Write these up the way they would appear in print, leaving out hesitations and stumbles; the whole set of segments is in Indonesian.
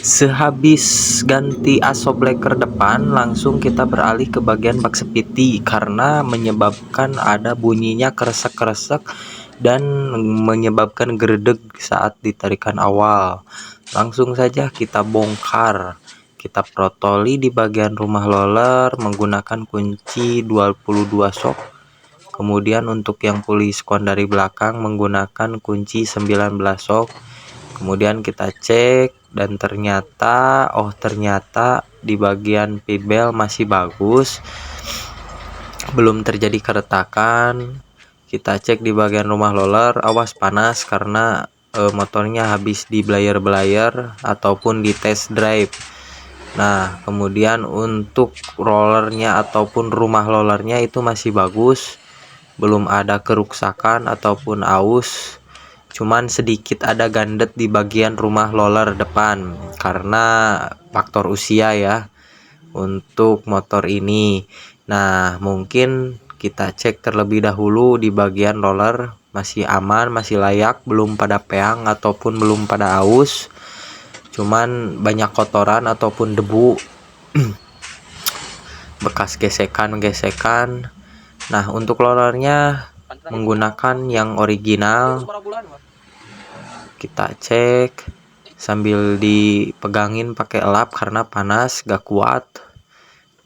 Sehabis ganti asobleker depan, langsung kita beralih ke bagian bak sepiti karena menyebabkan ada bunyinya kresek-kresek dan menyebabkan geredeg saat ditarikan awal. Langsung saja kita bongkar. Kita protoli di bagian rumah roller menggunakan kunci 22 sok. Kemudian untuk yang puliskon dari belakang menggunakan kunci 19 sok. Kemudian kita cek dan ternyata di bagian pibel masih bagus, belum terjadi keretakan. Kita cek di bagian rumah roller, awas panas karena motornya habis di blayer ataupun di test drive. Nah, kemudian untuk rollernya ataupun rumah rollernya itu masih bagus, belum ada kerusakan ataupun aus. Cuman sedikit ada gandet di bagian rumah roller depan karena faktor usia ya untuk motor ini. Nah, mungkin kita cek terlebih dahulu di bagian roller masih aman, masih layak, belum pada peang ataupun belum pada aus. Cuman banyak kotoran ataupun debu bekas gesekan. Nah, untuk rollernya menggunakan yang original. Kita cek sambil dipegangin pakai elap karena panas, gak kuat.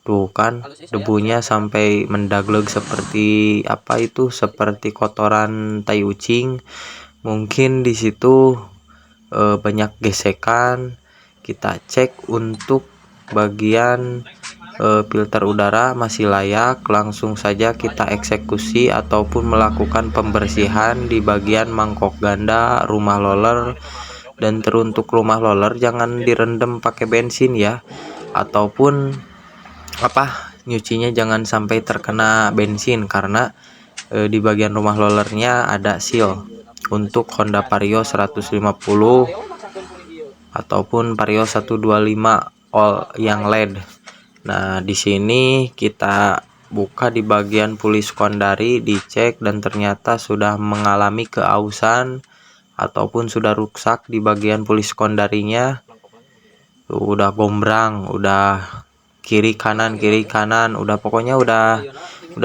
Tuh kan debunya sampai mendagleg seperti apa itu, seperti kotoran tai ucing. Mungkin di situ banyak gesekan. Kita cek untuk bagian filter udara masih layak. Langsung saja kita eksekusi ataupun melakukan pembersihan di bagian mangkok ganda rumah roller. Dan teruntuk rumah roller jangan direndam pakai bensin ya, ataupun nyucinya jangan sampai terkena bensin karena di bagian rumah rollernya ada seal untuk Honda Vario 150 ataupun Vario 125 all yang LED. Nah, di sini kita buka di bagian puliskon dari, dicek dan ternyata sudah mengalami keausan ataupun sudah rusak di bagian puliskon darinya. Tuh, udah gombrang, udah kiri kanan, udah pokoknya udah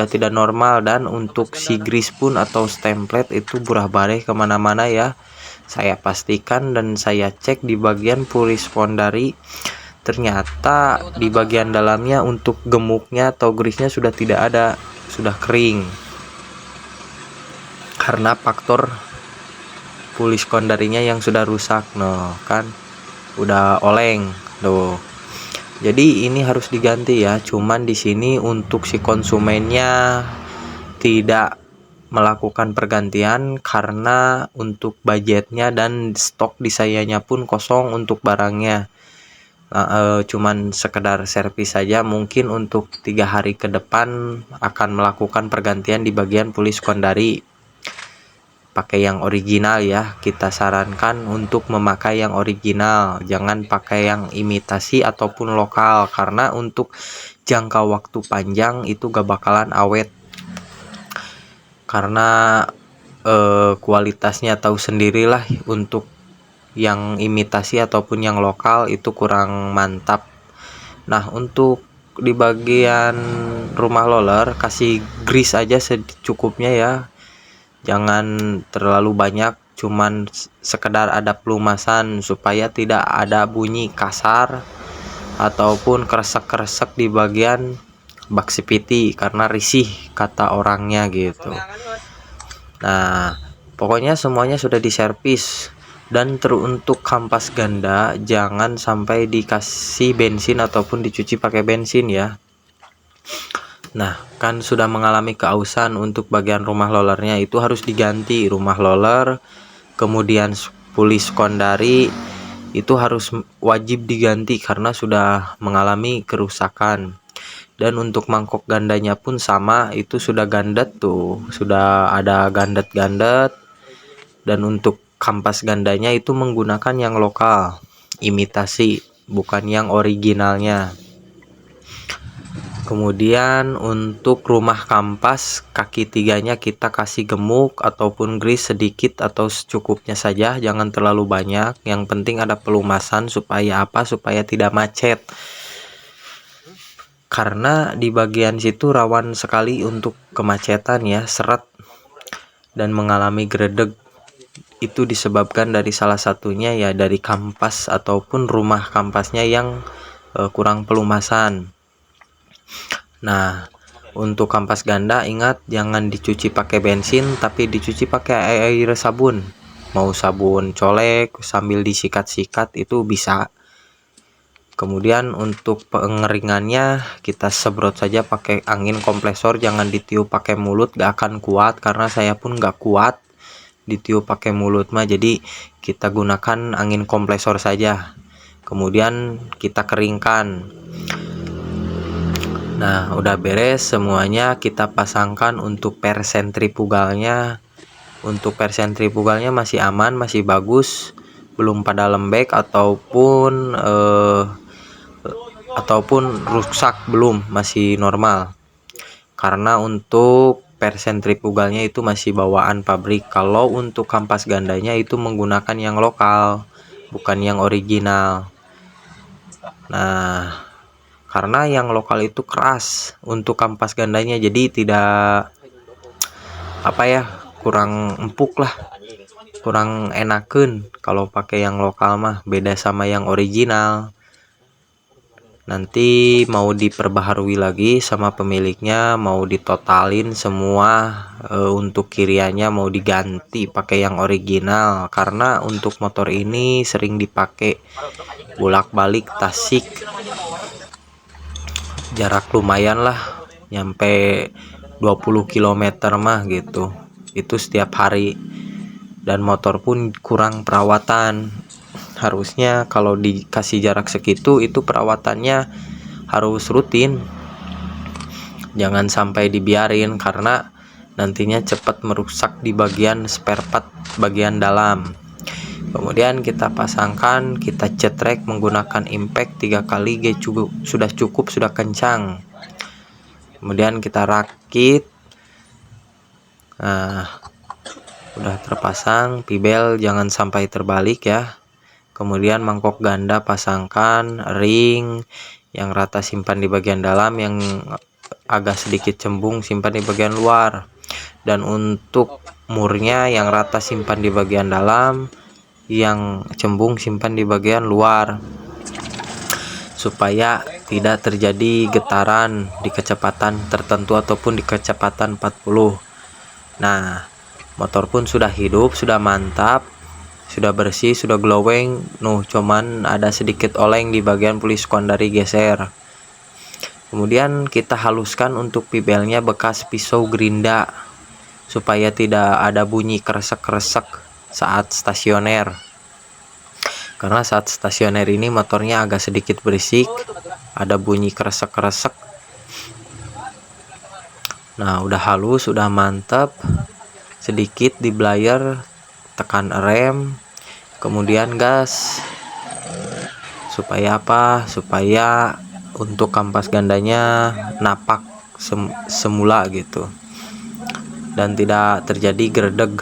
tidak normal. Dan untuk si grease pun atau stemplet itu burah bareh kemana-mana ya. Saya pastikan dan saya cek di bagian puliskon dari, ternyata di bagian dalamnya untuk gemuknya atau grease-nya sudah tidak ada, sudah kering karena faktor puliskon darinya yang sudah rusak. No kan udah oleng tuh. Jadi ini harus diganti ya. Cuman di sini untuk si konsumennya tidak melakukan pergantian karena untuk budgetnya dan stok di sayanya pun kosong untuk barangnya. Nah, cuman sekedar servis saja. Mungkin untuk 3 hari ke depan akan melakukan pergantian di bagian puliskon dari. Pakai yang original ya, kita sarankan untuk memakai yang original, jangan pakai yang imitasi ataupun lokal karena untuk jangka waktu panjang itu gak bakalan awet karena kualitasnya tahu sendirilah. Untuk yang imitasi ataupun yang lokal itu kurang mantap. Nah, untuk di bagian rumah roller kasih grease aja secukupnya ya, jangan terlalu banyak, cuman sekedar ada pelumasan supaya tidak ada bunyi kasar ataupun kresek-kresek di bagian bak sepiti karena risih kata orangnya gitu. Nah, pokoknya semuanya sudah diservis. Dan teruntuk kampas ganda jangan sampai dikasih bensin ataupun dicuci pakai bensin ya. Nah, kan sudah mengalami keausan. Untuk bagian rumah rollernya itu harus diganti rumah roller, kemudian puliskon dari itu harus wajib diganti karena sudah mengalami kerusakan. Dan untuk mangkok gandanya pun sama, itu sudah gandet tuh, sudah ada gandet-gandet. Dan untuk kampas gandanya itu menggunakan yang lokal, imitasi, bukan yang originalnya. Kemudian untuk rumah kampas kaki tiganya kita kasih gemuk ataupun grease sedikit atau secukupnya saja, jangan terlalu banyak. Yang penting ada pelumasan supaya apa? Supaya tidak macet. Karena di bagian situ rawan sekali untuk kemacetan ya, seret dan mengalami gredeg. Itu disebabkan dari salah satunya ya dari kampas ataupun rumah kampasnya yang kurang pelumasan. Nah, untuk kampas ganda ingat jangan dicuci pakai bensin tapi dicuci pakai air sabun. Mau sabun colek sambil disikat-sikat itu bisa. Kemudian untuk pengeringannya kita semprot saja pakai angin kompresor, jangan ditiup pakai mulut, gak akan kuat karena saya pun gak kuat ditiup pakai mulut mah, jadi kita gunakan angin kompresor saja. Kemudian kita keringkan. Nah, udah beres semuanya, kita pasangkan untuk per sentrifugalnya. Untuk per sentrifugalnya masih aman, masih bagus, belum pada lembek ataupun rusak, belum, masih normal. Karena untuk per sentrifugalnya itu masih bawaan pabrik. Kalau untuk kampas gandanya itu menggunakan yang lokal, bukan yang original. Nah, karena yang lokal itu keras untuk kampas gandanya, jadi tidak kurang empuk lah, kurang enakeun kalau pakai yang lokal mah, beda sama yang original. Nanti mau diperbaharui lagi sama pemiliknya, mau ditotalin semua, untuk kiriannya mau diganti pakai yang original. Karena untuk motor ini sering dipakai bolak-balik Tasik, jarak lumayan lah, nyampe 20 km mah gitu, itu setiap hari. Dan motor pun kurang perawatan. Harusnya kalau dikasih jarak segitu itu perawatannya harus rutin, jangan sampai dibiarin karena nantinya cepat merusak di bagian spare part bagian dalam. Kemudian kita pasangkan, kita cetrek menggunakan impact 3 kali sudah cukup, sudah kencang. Kemudian kita rakit. Nah, udah terpasang, pibel jangan sampai terbalik ya. Kemudian mangkok ganda pasangkan, ring yang rata simpan di bagian dalam, yang agak sedikit cembung simpan di bagian luar. Dan untuk murnya yang rata simpan di bagian dalam, yang cembung simpan di bagian luar, supaya tidak terjadi getaran di kecepatan tertentu ataupun di kecepatan 40. Nah, motor pun sudah hidup, sudah mantap, sudah bersih, sudah glowing. Cuman ada sedikit oleng di bagian puli sekondari geser. Kemudian kita haluskan untuk pibelnya bekas pisau gerinda supaya tidak ada bunyi kresek-kresek saat stasioner. Karena saat stasioner ini motornya agak sedikit berisik, ada bunyi kresek-kresek. Nah, udah halus, udah mantap. Sedikit di belayer, tekan rem, kemudian gas. Supaya apa? Supaya untuk kampas gandanya napak semula gitu, dan tidak terjadi gredeg.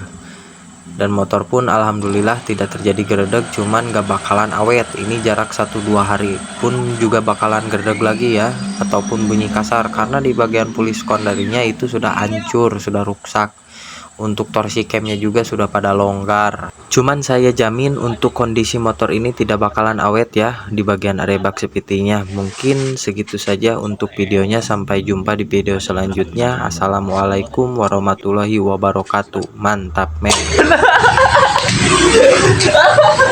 Dan motor pun alhamdulillah tidak terjadi gredeg, cuman gak bakalan awet. Ini jarak 1-2 hari pun juga bakalan gredeg lagi ya, ataupun bunyi kasar, karena di bagian puli sekondarinya itu sudah hancur, sudah rusak. Untuk torsi camnya juga sudah pada longgar. Cuman saya jamin untuk kondisi motor ini tidak bakalan awet ya di bagian area bak sepitinya. Mungkin segitu saja untuk videonya, sampai jumpa di video selanjutnya. Assalamualaikum warahmatullahi wabarakatuh. Mantap men.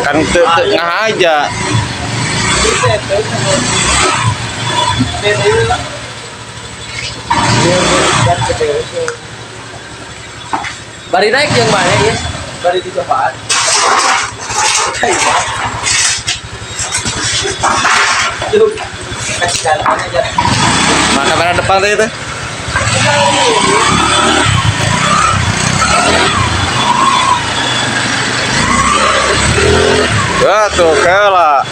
Kan tengah aja. Bari naik yang mana ya? Bari di depan. Mana depan tadi itu? Ya tuh kalah.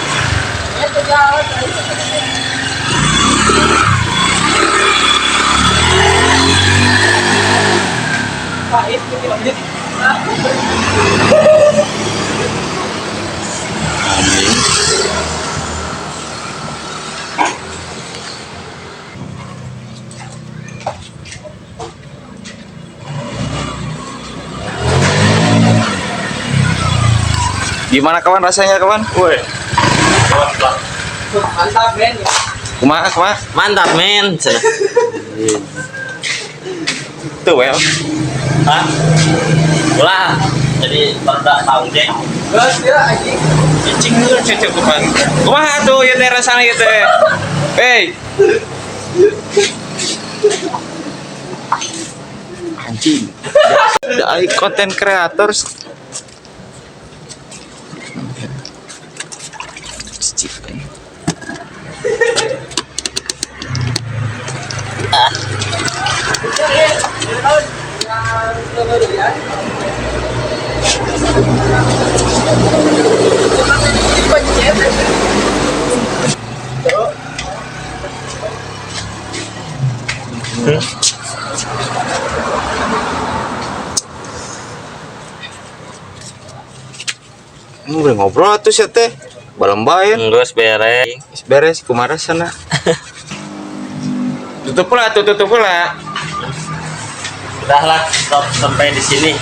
Gimana kawan rasanya kawan? Woi. Mantap men. Kumaha? Mantap men. Tuh well. Hah? Ulah. Jadi perda tahu deh. Geus ya anjing. Cicing dulu cecek kumaha. Kumaha tuh ya teh rasana ieu teh? Hey. Anjing. Dari konten kreator. Udah ngobrol tuh sih teh. Balembayan. Geus beres. Beres kumaha sana. Tutup pula. Udah lah, stop sampai di sini.